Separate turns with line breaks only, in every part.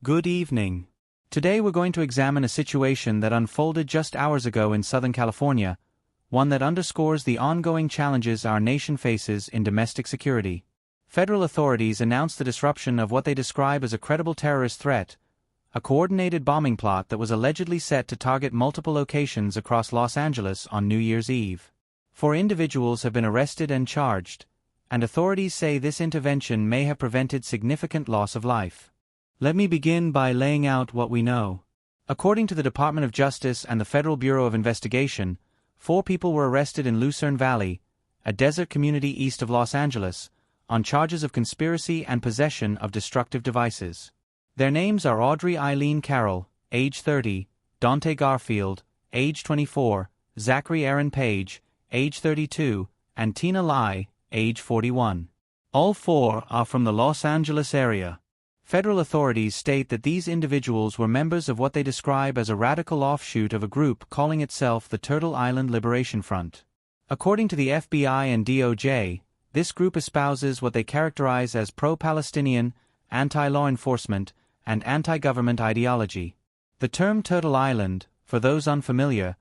Good evening. Today we're going to examine a situation that unfolded just hours ago in Southern California, one that underscores the ongoing challenges our nation faces in domestic security. Federal authorities announced the disruption of what they describe as a credible terrorist threat, a coordinated bombing plot that was allegedly set to target multiple locations across Los Angeles on New Year's Eve. 4 individuals have been arrested and charged, and authorities say this intervention may have prevented significant loss of life. Let me begin by laying out what we know. According to the Department of Justice and the Federal Bureau of Investigation, 4 people were arrested in Lucerne Valley, a desert community east of Los Angeles, on charges of conspiracy and possession of destructive devices. Their names are Audrey Ilene Carroll, age 30, Dante Garfield, age 24, Zachary Aaron Page, age 32, and Tina Lai, age 41. All 4 are from the Los Angeles area. Federal authorities state that these individuals were members of what they describe as a radical offshoot of a group calling itself the Turtle Island Liberation Front. According to the FBI and DOJ, this group espouses what they characterize as pro-Palestinian, anti-law enforcement, and anti-government ideology. The term Turtle Island, for those unfamiliar,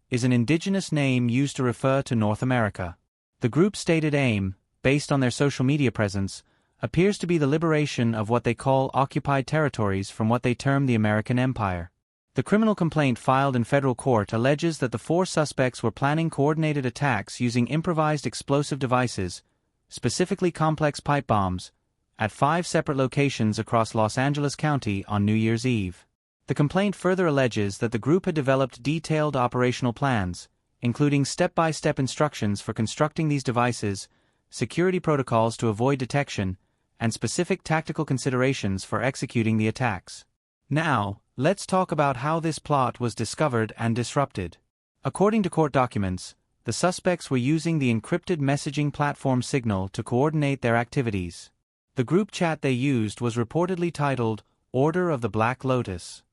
is an indigenous name used to refer to North America. The group's stated aim, based on their social media presence, appears to be the liberation of what they call occupied territories from what they term the American Empire. The criminal complaint filed in federal court alleges that the 4 suspects were planning coordinated attacks using improvised explosive devices, specifically complex pipe bombs, at 5 separate locations across Los Angeles County on New Year's Eve. The complaint further alleges that the group had developed detailed operational plans, including step-by-step instructions for constructing these devices, security protocols to avoid detection, and specific tactical considerations for executing the attacks. Now, let's talk about how this plot was discovered and disrupted. According to court documents, the suspects were using the encrypted messaging platform Signal to coordinate their activities. The group chat they used was reportedly titled Order of the Black Lotus.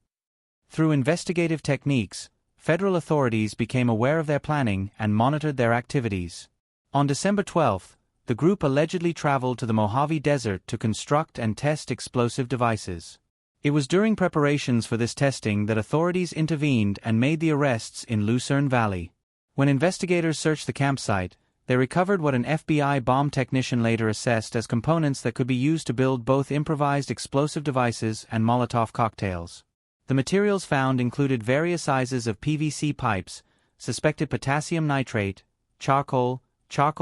Through investigative techniques, federal authorities became aware of their planning and monitored their activities. On December 12, the group allegedly traveled to the Mojave Desert to construct and test explosive devices. It was during preparations for this testing that authorities intervened and made the arrests in Lucerne Valley. When investigators searched the campsite, they recovered what an FBI bomb technician later assessed as components that could be used to build both improvised explosive devices and Molotov cocktails. The materials found included various sizes of PVC pipes, suspected potassium nitrate, charcoal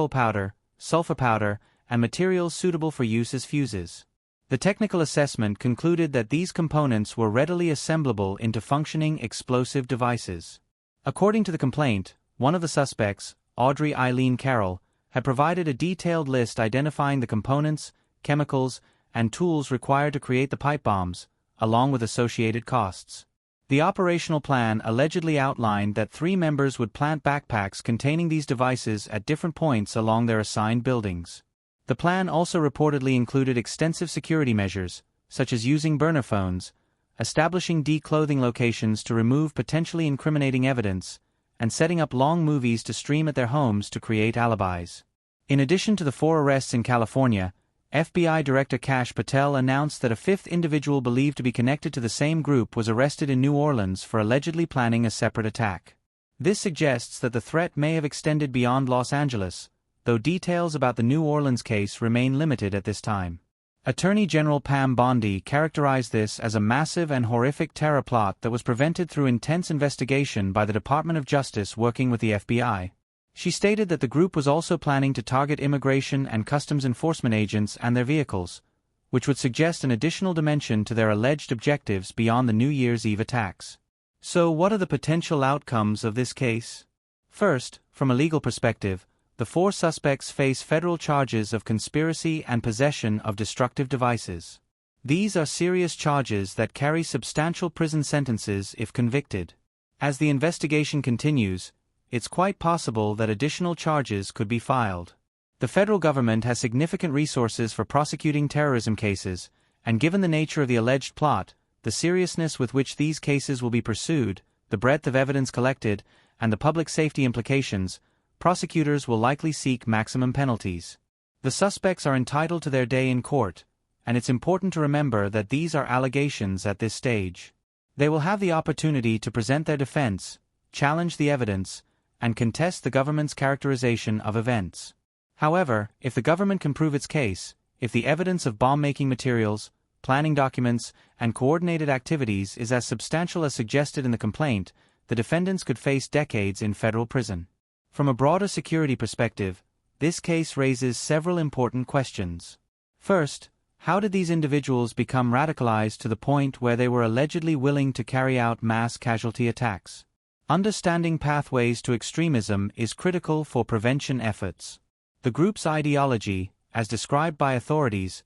powder, sulfur powder, and materials suitable for use as fuses. The technical assessment concluded that these components were readily assemblable into functioning explosive devices. According to the complaint, one of the suspects, Audrey Ilene Carroll, had provided a detailed list identifying the components, chemicals, and tools required to create the pipe bombs, along with associated costs. The operational plan allegedly outlined that 3 members would plant backpacks containing these devices at different points along their assigned buildings. The plan also reportedly included extensive security measures, such as using burner phones, establishing declothing locations to remove potentially incriminating evidence, and setting up long movies to stream at their homes to create alibis. In addition to the 4 arrests in California, FBI Director Kash Patel announced that a 5th individual believed to be connected to the same group was arrested in New Orleans for allegedly planning a separate attack. This suggests that the threat may have extended beyond Los Angeles, though details about the New Orleans case remain limited at this time. Attorney General Pam Bondi characterized this as a massive and horrific terror plot that was prevented through intense investigation by the Department of Justice working with the FBI. She stated that the group was also planning to target immigration and customs enforcement agents and their vehicles, which would suggest an additional dimension to their alleged objectives beyond the New Year's Eve attacks. So what are the potential outcomes of this case? First, from a legal perspective, the 4 suspects face federal charges of conspiracy and possession of destructive devices. These are serious charges that carry substantial prison sentences if convicted. As the investigation continues, it's quite possible that additional charges could be filed. The federal government has significant resources for prosecuting terrorism cases, and given the nature of the alleged plot, the seriousness with which these cases will be pursued, the breadth of evidence collected, and the public safety implications, prosecutors will likely seek maximum penalties. The suspects are entitled to their day in court, and it's important to remember that these are allegations at this stage. They will have the opportunity to present their defense, challenge the evidence, and contest the government's characterization of events. However, if the government can prove its case, if the evidence of bomb-making materials, planning documents, and coordinated activities is as substantial as suggested in the complaint, the defendants could face decades in federal prison. From a broader security perspective, this case raises several important questions. First, how did these individuals become radicalized to the point where they were allegedly willing to carry out mass casualty attacks? Understanding pathways to extremism is critical for prevention efforts. The group's ideology, as described by authorities,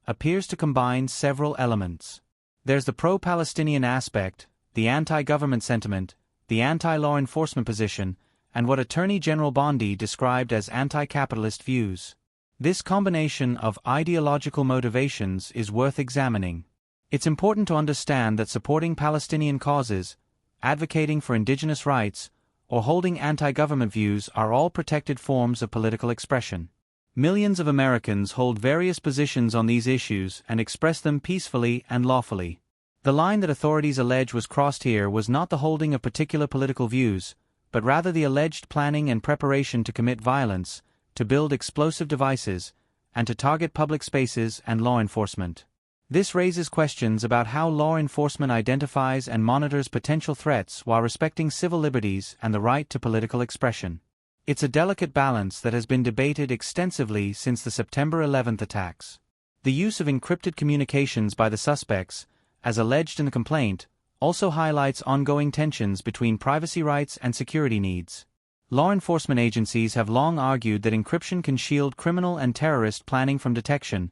appears to combine several elements. There's the pro-Palestinian aspect, the anti-government sentiment, the anti-law enforcement position, and what Attorney General Bondi described as anti-capitalist views. This combination of ideological motivations is worth examining. It's important to understand that supporting Palestinian causes, advocating for indigenous rights, or holding anti-government views are all protected forms of political expression. Millions of Americans hold various positions on these issues and express them peacefully and lawfully. The line that authorities allege was crossed here was not the holding of particular political views, but rather the alleged planning and preparation to commit violence, to build explosive devices, and to target public spaces and law enforcement. This raises questions about how law enforcement identifies and monitors potential threats while respecting civil liberties and the right to political expression. It's a delicate balance that has been debated extensively since the September 11th attacks. The use of encrypted communications by the suspects, as alleged in the complaint, also highlights ongoing tensions between privacy rights and security needs. Law enforcement agencies have long argued that encryption can shield criminal and terrorist planning from detection,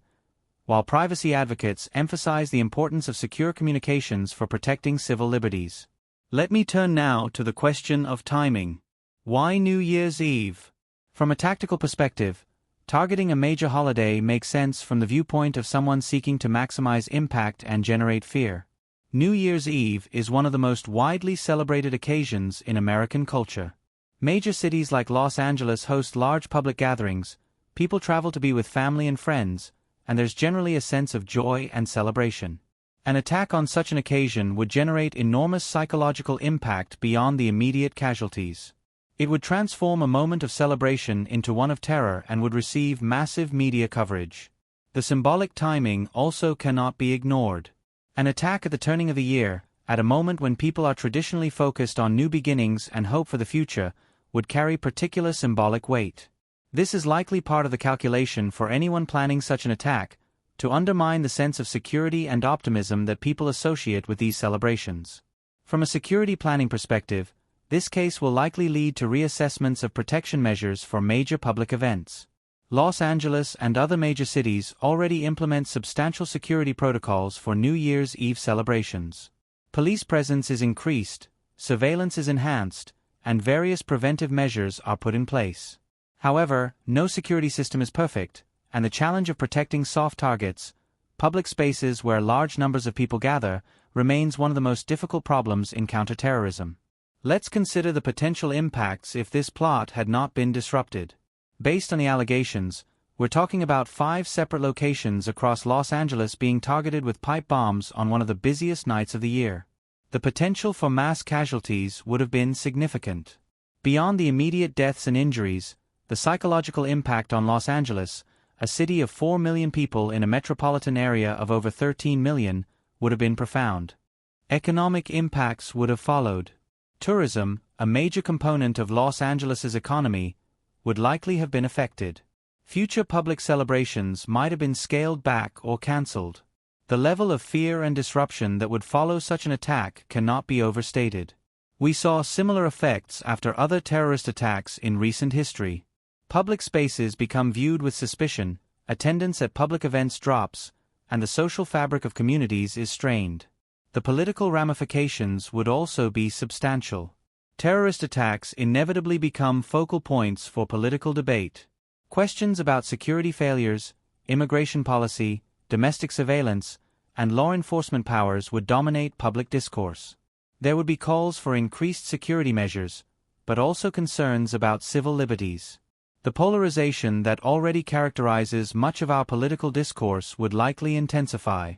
while privacy advocates emphasize the importance of secure communications for protecting civil liberties. Let me turn now to the question of timing. Why New Year's Eve? From a tactical perspective, targeting a major holiday makes sense from the viewpoint of someone seeking to maximize impact and generate fear. New Year's Eve is one of the most widely celebrated occasions in American culture. Major cities like Los Angeles host large public gatherings, people travel to be with family and friends, and there's generally a sense of joy and celebration. An attack on such an occasion would generate enormous psychological impact beyond the immediate casualties. It would transform a moment of celebration into one of terror and would receive massive media coverage. The symbolic timing also cannot be ignored. An attack at the turning of the year, at a moment when people are traditionally focused on new beginnings and hope for the future, would carry particular symbolic weight. This is likely part of the calculation for anyone planning such an attack, to undermine the sense of security and optimism that people associate with these celebrations. From a security planning perspective, this case will likely lead to reassessments of protection measures for major public events. Los Angeles and other major cities already implement substantial security protocols for New Year's Eve celebrations. Police presence is increased, surveillance is enhanced, and various preventive measures are put in place. However, no security system is perfect, and the challenge of protecting soft targets, public spaces where large numbers of people gather, remains one of the most difficult problems in counterterrorism. Let's consider the potential impacts if this plot had not been disrupted. Based on the allegations, we're talking about 5 separate locations across Los Angeles being targeted with pipe bombs on one of the busiest nights of the year. The potential for mass casualties would have been significant. Beyond the immediate deaths and injuries, the psychological impact on Los Angeles, a city of 4 million people in a metropolitan area of over 13 million, would have been profound. Economic impacts would have followed. Tourism, a major component of Los Angeles's economy, would likely have been affected. Future public celebrations might have been scaled back or cancelled. The level of fear and disruption that would follow such an attack cannot be overstated. We saw similar effects after other terrorist attacks in recent history. Public spaces become viewed with suspicion, attendance at public events drops, and the social fabric of communities is strained. The political ramifications would also be substantial. Terrorist attacks inevitably become focal points for political debate. Questions about security failures, immigration policy, domestic surveillance, and law enforcement powers would dominate public discourse. There would be calls for increased security measures, but also concerns about civil liberties. The polarization that already characterizes much of our political discourse would likely intensify.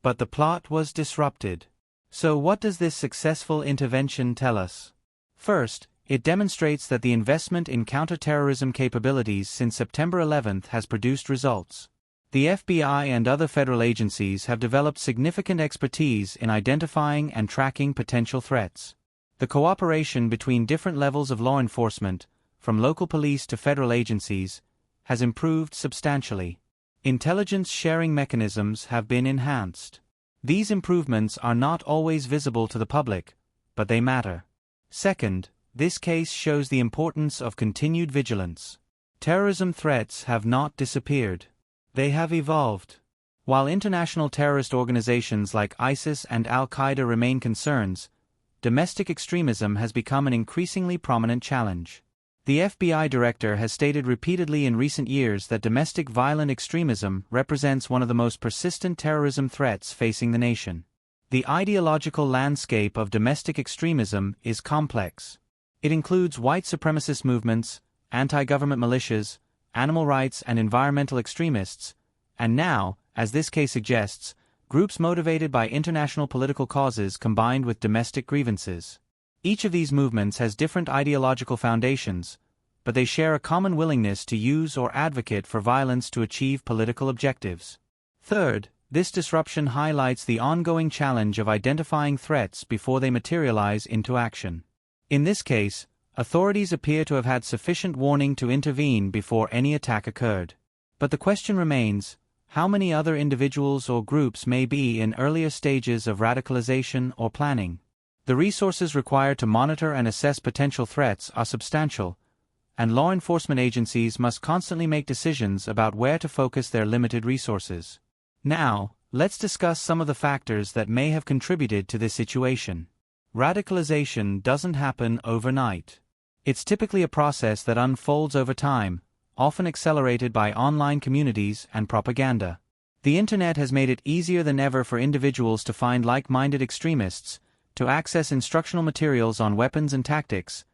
But the plot was disrupted. So what does this successful intervention tell us? First, it demonstrates that the investment in counterterrorism capabilities since September 11 has produced results. The FBI and other federal agencies have developed significant expertise in identifying and tracking potential threats. The cooperation between different levels of law enforcement, from local police to federal agencies, has improved substantially. Intelligence sharing mechanisms have been enhanced. These improvements are not always visible to the public, but they matter. Second, this case shows the importance of continued vigilance. Terrorism threats have not disappeared. They have evolved. While international terrorist organizations like ISIS and Al-Qaeda remain concerns, domestic extremism has become an increasingly prominent challenge. The FBI director has stated repeatedly in recent years that domestic violent extremism represents one of the most persistent terrorism threats facing the nation. The ideological landscape of domestic extremism is complex. It includes white supremacist movements, anti-government militias, animal rights and environmental extremists, and now, as this case suggests, groups motivated by international political causes combined with domestic grievances. Each of these movements has different ideological foundations, but they share a common willingness to use or advocate for violence to achieve political objectives. Third, this disruption highlights the ongoing challenge of identifying threats before they materialize into action. In this case, authorities appear to have had sufficient warning to intervene before any attack occurred. But the question remains, how many other individuals or groups may be in earlier stages of radicalization or planning? The resources required to monitor and assess potential threats are substantial, and law enforcement agencies must constantly make decisions about where to focus their limited resources. Now, let's discuss some of the factors that may have contributed to this situation. Radicalization doesn't happen overnight. It's typically a process that unfolds over time, often accelerated by online communities and propaganda. The Internet has made it easier than ever for individuals to find like-minded extremists, to access instructional materials on weapons and tactics,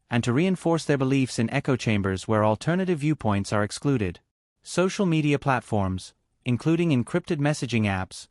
and to reinforce their beliefs in echo chambers where alternative viewpoints are excluded. Social media platforms, including encrypted messaging apps,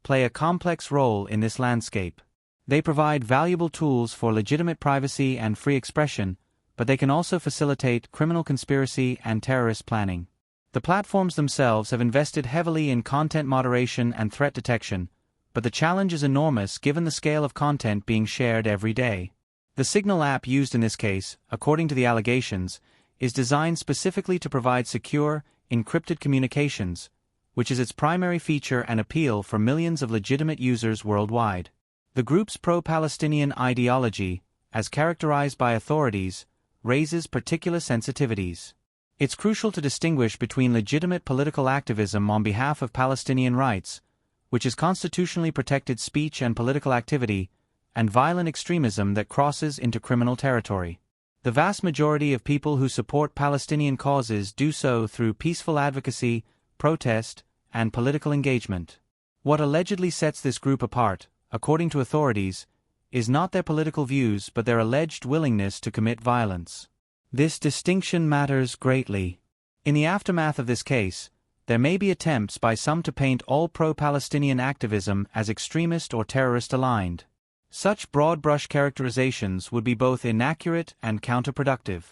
play a complex role in this landscape. They provide valuable tools for legitimate privacy and free expression, but they can also facilitate criminal conspiracy and terrorist planning. The platforms themselves have invested heavily in content moderation and threat detection, but the challenge is enormous given the scale of content being shared every day. The Signal app used in this case, according to the allegations, is designed specifically to provide secure, encrypted communications, which is its primary feature and appeal for millions of legitimate users worldwide. The group's pro-Palestinian ideology, as characterized by authorities, raises particular sensitivities. It's crucial to distinguish between legitimate political activism on behalf of Palestinian rights, which is constitutionally protected speech and political activity, and violent extremism that crosses into criminal territory. The vast majority of people who support Palestinian causes do so through peaceful advocacy, protest, and political engagement. What allegedly sets this group apart, according to authorities, is not their political views but their alleged willingness to commit violence. This distinction matters greatly. In the aftermath of this case, there may be attempts by some to paint all pro-Palestinian activism as extremist or terrorist-aligned. Such broad-brush characterizations would be both inaccurate and counterproductive.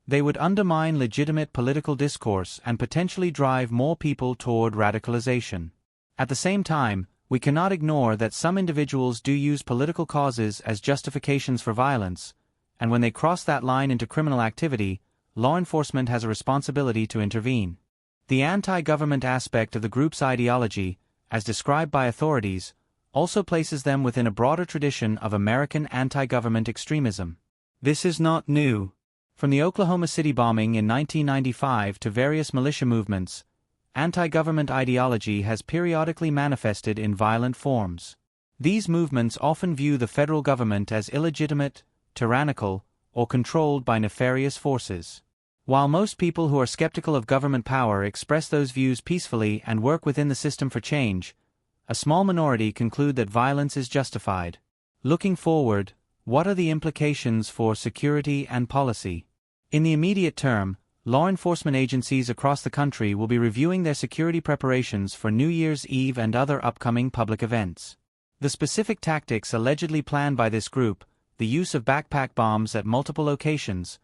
They would undermine legitimate political discourse and potentially drive more people toward radicalization. At the same time, we cannot ignore that some individuals do use political causes as justifications for violence, and when they cross that line into criminal activity, law enforcement has a responsibility to intervene. The anti-government aspect of the group's ideology, as described by authorities, also places them within a broader tradition of American anti-government extremism. This is not new. From the Oklahoma City bombing in 1995 to various militia movements, anti-government ideology has periodically manifested in violent forms. These movements often view the federal government as illegitimate, tyrannical, or controlled by nefarious forces. While most people who are skeptical of government power express those views peacefully and work within the system for change, a small minority conclude that violence is justified. Looking forward, what are the implications for security and policy? In the immediate term, law enforcement agencies across the country will be reviewing their security preparations for New Year's Eve and other upcoming public events. The specific tactics allegedly planned by this group, the use of backpack bombs at multiple locations,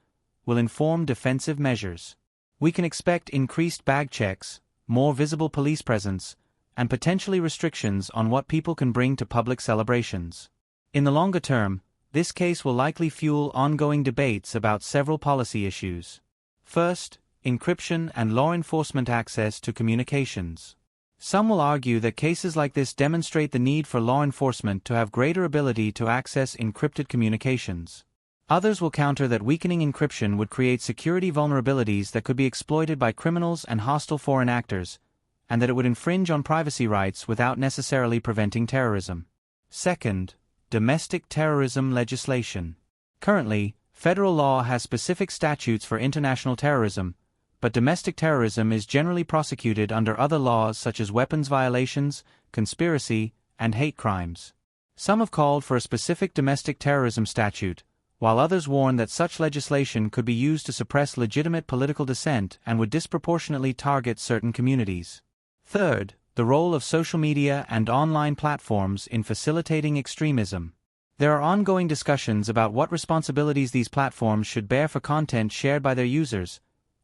will inform defensive measures. We can expect increased bag checks, more visible police presence, and potentially restrictions on what people can bring to public celebrations. In the longer term, this case will likely fuel ongoing debates about several policy issues. First, encryption and law enforcement access to communications. Some will argue that cases like this demonstrate the need for law enforcement to have greater ability to access encrypted communications. Others will counter that weakening encryption would create security vulnerabilities that could be exploited by criminals and hostile foreign actors, and that it would infringe on privacy rights without necessarily preventing terrorism. Second, domestic terrorism legislation. Currently, federal law has specific statutes for international terrorism, but domestic terrorism is generally prosecuted under other laws such as weapons violations, conspiracy, and hate crimes. Some have called for a specific domestic terrorism statute, while others warn that such legislation could be used to suppress legitimate political dissent and would disproportionately target certain communities. Third, the role of social media and online platforms in facilitating extremism. There are ongoing discussions about what responsibilities these platforms should bear for content shared by their users,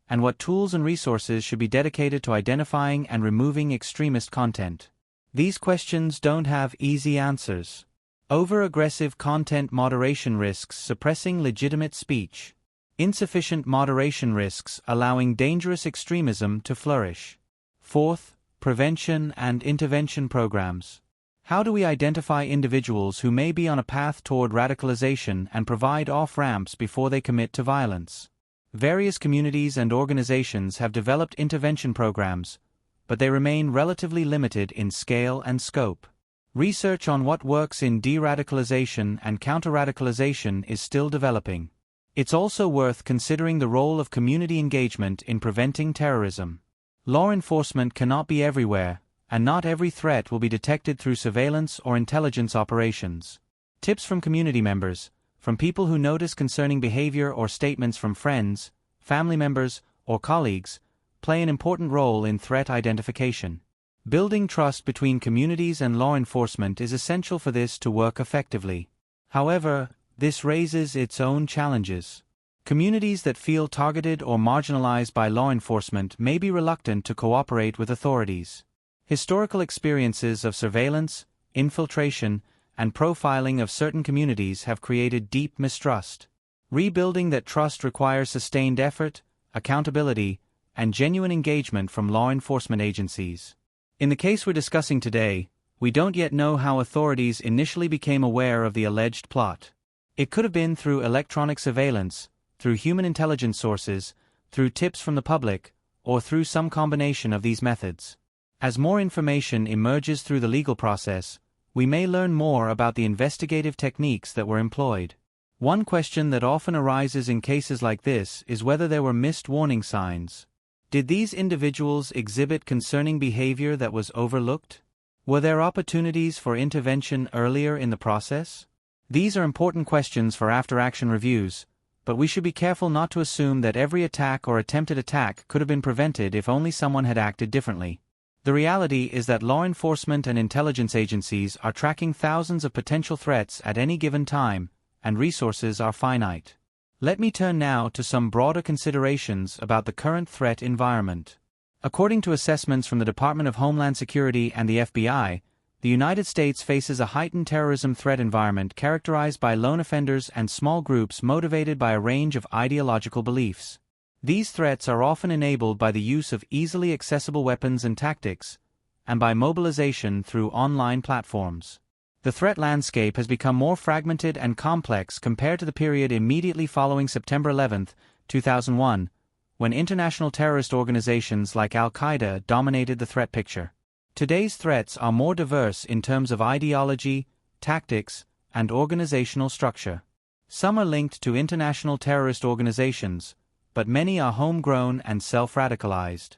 and what tools and resources should be dedicated to identifying and removing extremist content. These questions don't have easy answers. Over-aggressive content moderation risks suppressing legitimate speech. Insufficient moderation risks allowing dangerous extremism to flourish. Fourth, prevention and intervention programs. How do we identify individuals who may be on a path toward radicalization and provide off-ramps before they commit to violence? Various communities and organizations have developed intervention programs, but they remain relatively limited in scale and scope. Research on what works in de-radicalization and counter-radicalization is still developing. It's also worth considering the role of community engagement in preventing terrorism. Law enforcement cannot be everywhere, and not every threat will be detected through surveillance or intelligence operations. Tips from community members, from people who notice concerning behavior or statements from friends, family members, or colleagues, play an important role in threat identification. Building trust between communities and law enforcement is essential for this to work effectively. However, this raises its own challenges. Communities that feel targeted or marginalized by law enforcement may be reluctant to cooperate with authorities. Historical experiences of surveillance, infiltration, and profiling of certain communities have created deep mistrust. Rebuilding that trust requires sustained effort, accountability, and genuine engagement from law enforcement agencies. In the case we're discussing today, we don't yet know how authorities initially became aware of the alleged plot. It could have been through electronic surveillance, through human intelligence sources, through tips from the public, or through some combination of these methods. As more information emerges through the legal process, we may learn more about the investigative techniques that were employed. One question that often arises in cases like this is whether there were missed warning signs. Did these individuals exhibit concerning behavior that was overlooked? Were there opportunities for intervention earlier in the process? These are important questions for after-action reviews, but we should be careful not to assume that every attack or attempted attack could have been prevented if only someone had acted differently. The reality is that law enforcement and intelligence agencies are tracking thousands of potential threats at any given time, and resources are finite. Let me turn now to some broader considerations about the current threat environment. According to assessments from the Department of Homeland Security and the FBI, the United States faces a heightened terrorism threat environment characterized by lone offenders and small groups motivated by a range of ideological beliefs. These threats are often enabled by the use of easily accessible weapons and tactics, and by mobilization through online platforms. The threat landscape has become more fragmented and complex compared to the period immediately following September 11, 2001, when international terrorist organizations like Al-Qaeda dominated the threat picture. Today's threats are more diverse in terms of ideology, tactics, and organizational structure. Some are linked to international terrorist organizations, but many are homegrown and self-radicalized.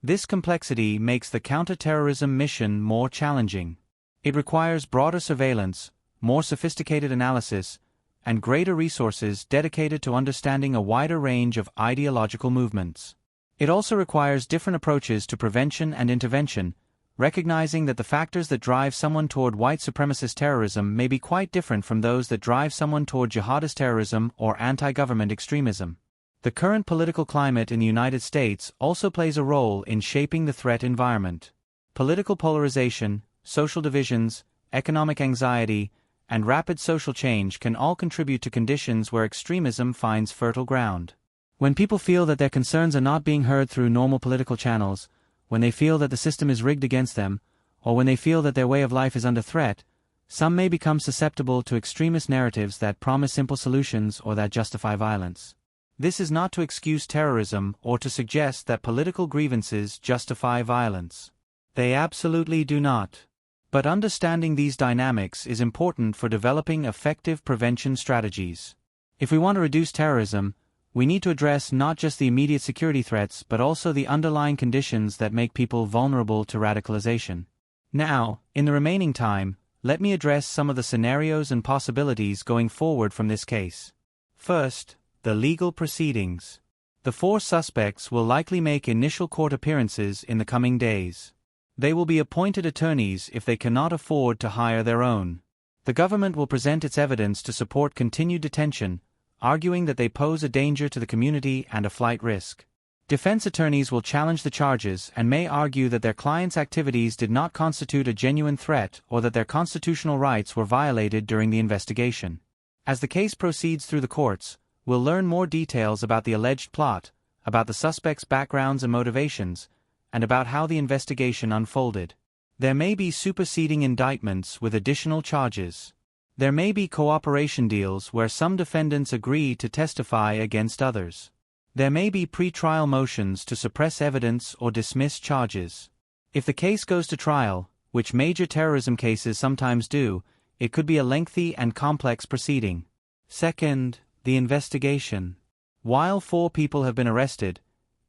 This complexity makes the counterterrorism mission more challenging. It requires broader surveillance, more sophisticated analysis, and greater resources dedicated to understanding a wider range of ideological movements. It also requires different approaches to prevention and intervention, recognizing that the factors that drive someone toward white supremacist terrorism may be quite different from those that drive someone toward jihadist terrorism or anti-government extremism. The current political climate in the United States also plays a role in shaping the threat environment. Political polarization, social divisions, economic anxiety, and rapid social change can all contribute to conditions where extremism finds fertile ground. When people feel that their concerns are not being heard through normal political channels, when they feel that the system is rigged against them, or when they feel that their way of life is under threat, some may become susceptible to extremist narratives that promise simple solutions or that justify violence. This is not to excuse terrorism or to suggest that political grievances justify violence. They absolutely do not. But understanding these dynamics is important for developing effective prevention strategies. If we want to reduce terrorism, we need to address not just the immediate security threats but also the underlying conditions that make people vulnerable to radicalization. Now, in the remaining time, let me address some of the scenarios and possibilities going forward from this case. First, the legal proceedings. The 4 suspects will likely make initial court appearances in the coming days. They will be appointed attorneys if they cannot afford to hire their own. The government will present its evidence to support continued detention, arguing that they pose a danger to the community and a flight risk. Defense attorneys will challenge the charges and may argue that their clients' activities did not constitute a genuine threat or that their constitutional rights were violated during the investigation. As the case proceeds through the courts, we'll learn more details about the alleged plot, about the suspects' backgrounds and motivations, and about how the investigation unfolded. There may be superseding indictments with additional charges. There may be cooperation deals where some defendants agree to testify against others. There may be pre-trial motions to suppress evidence or dismiss charges. If the case goes to trial, which major terrorism cases sometimes do, it could be a lengthy and complex proceeding. Second, the investigation. While 4 people have been arrested,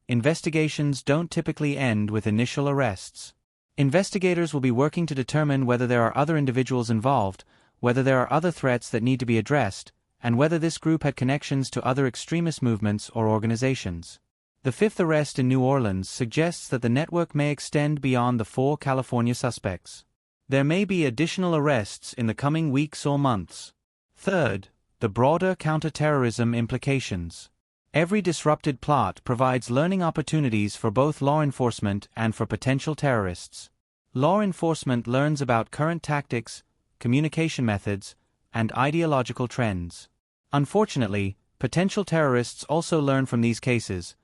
investigations don't typically end with initial arrests. Investigators will be working to determine whether there are other individuals involved, whether there are other threats that need to be addressed, and whether this group had connections to other extremist movements or organizations. The 5th arrest in New Orleans suggests that the network may extend beyond the 4 California suspects. There may be additional arrests in the coming weeks or months. Third, the broader counterterrorism implications. Every disrupted plot provides learning opportunities for both law enforcement and for potential terrorists. Law enforcement learns about current tactics, communication methods, and ideological trends. Unfortunately, potential terrorists also learn from these cases,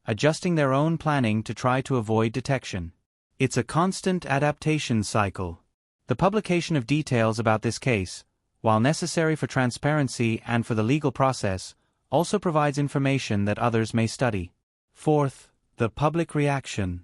adjusting their own planning to try to avoid detection. It's a constant adaptation cycle. The publication of details about this case, while necessary for transparency and for the legal process, also provides information that others may study. Fourth, the public reaction.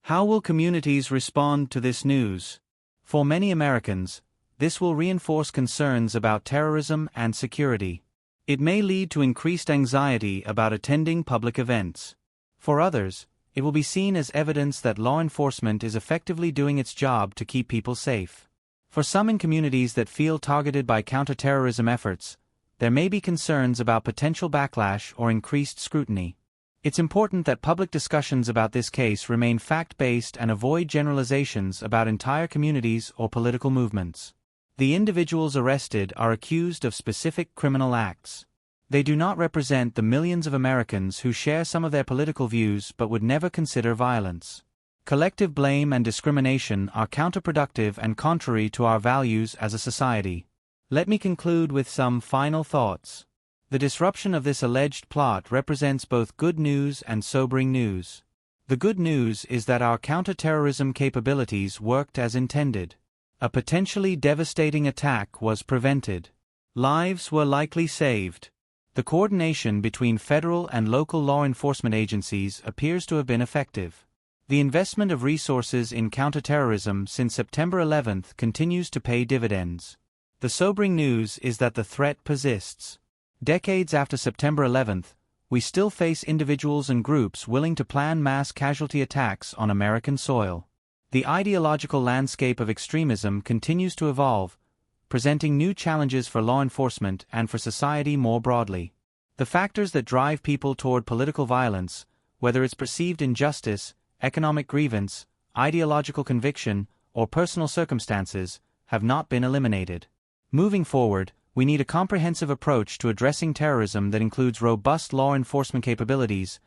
How will communities respond to this news? For many Americans, this will reinforce concerns about terrorism and security. It may lead to increased anxiety about attending public events. For others, it will be seen as evidence that law enforcement is effectively doing its job to keep people safe. For some in communities that feel targeted by counterterrorism efforts, there may be concerns about potential backlash or increased scrutiny. It's important that public discussions about this case remain fact-based and avoid generalizations about entire communities or political movements. The individuals arrested are accused of specific criminal acts. They do not represent the millions of Americans who share some of their political views but would never consider violence. Collective blame and discrimination are counterproductive and contrary to our values as a society. Let me conclude with some final thoughts. The disruption of this alleged plot represents both good news and sobering news. The good news is that our counterterrorism capabilities worked as intended. A potentially devastating attack was prevented. Lives were likely saved. The coordination between federal and local law enforcement agencies appears to have been effective. The investment of resources in counterterrorism since September 11th continues to pay dividends. The sobering news is that the threat persists. Decades after September 11th, we still face individuals and groups willing to plan mass casualty attacks on American soil. The ideological landscape of extremism continues to evolve, presenting new challenges for law enforcement and for society more broadly. The factors that drive people toward political violence, whether it's perceived injustice, economic grievance, ideological conviction, or personal circumstances, have not been eliminated. Moving forward, we need a comprehensive approach to addressing terrorism that includes robust law enforcement capabilities,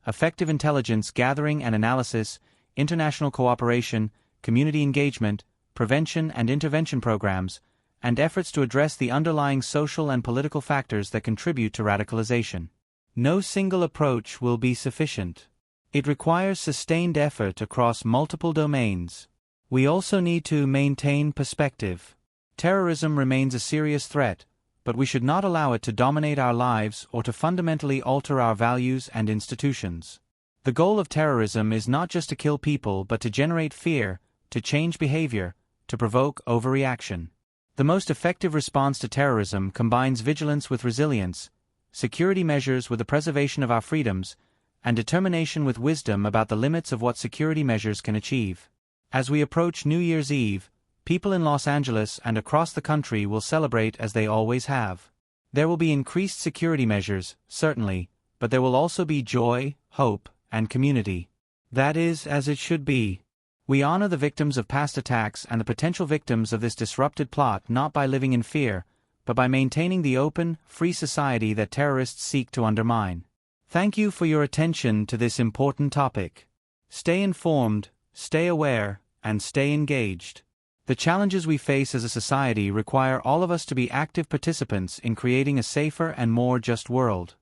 effective intelligence gathering and analysis, international cooperation, community engagement, prevention and intervention programs, and efforts to address the underlying social and political factors that contribute to radicalization. No single approach will be sufficient. It requires sustained effort across multiple domains. We also need to maintain perspective. Terrorism remains a serious threat, but we should not allow it to dominate our lives or to fundamentally alter our values and institutions. The goal of terrorism is not just to kill people but to generate fear, to change behavior, to provoke overreaction. The most effective response to terrorism combines vigilance with resilience, security measures with the preservation of our freedoms, and determination with wisdom about the limits of what security measures can achieve. As we approach New Year's Eve, people in Los Angeles and across the country will celebrate as they always have. There will be increased security measures, certainly, but there will also be joy, hope, and community. That is as it should be. We honor the victims of past attacks and the potential victims of this disrupted plot not by living in fear, but by maintaining the open, free society that terrorists seek to undermine. Thank you for your attention to this important topic. Stay informed, stay aware, and stay engaged. The challenges we face as a society require all of us to be active participants in creating a safer and more just world.